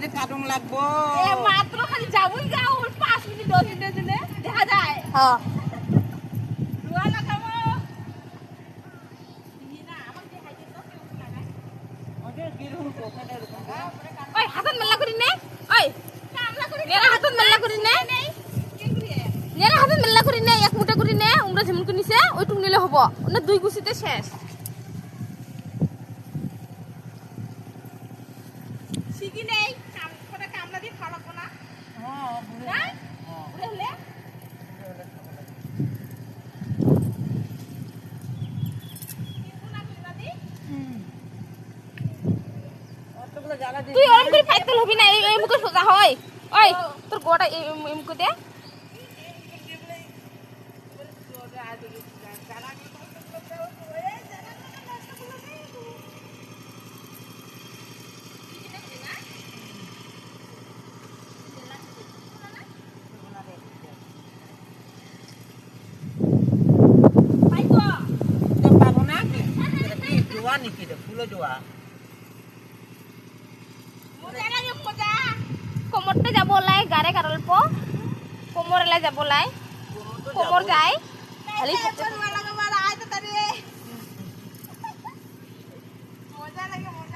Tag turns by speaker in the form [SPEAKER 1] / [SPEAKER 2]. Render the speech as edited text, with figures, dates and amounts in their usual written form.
[SPEAKER 1] যে কাটুন লাগবো
[SPEAKER 2] মাত্র খালি যাবই গা 5 মিনিট 10 মিনিটের জন্য দেখা যায়
[SPEAKER 3] হ্যাঁ
[SPEAKER 2] রুয়া লাগাবো না আমার যে হাইতে তো কেউ লাগায়
[SPEAKER 1] ওকে গিরুন তো ওখানে
[SPEAKER 2] ওই হাতন মেলা করি নে ওই কামলা করি নেরা হাতন মেলা করি নে নেরা হাতন মেলা করি নে এক মুঠা করি নে উমরা যেমন করে নিছে ওইটুক নিলে হবো না 2 গুছিতে শেষ শিখি নেই কাম করে কামলা দিয়ে খাওয়া লাগবো না
[SPEAKER 1] হ্যাঁ বুঝে
[SPEAKER 2] হ্যাঁ বুঝে হলে
[SPEAKER 1] অতগুলো জ্বালা দিয়ে
[SPEAKER 2] তুই ওরম করে ফাইতল হবি না এই মুখে সোজা হয় ওই তোর গোটা এই মুখে দে
[SPEAKER 1] পাবো না কি এটা কি জোয়া নাকি রে ফুলো জোয়া
[SPEAKER 2] কোমরটা যাব লাই গারে কার অল্প কোমরলে যাব লাই কোমর যায় খালি মজা লাগে মজা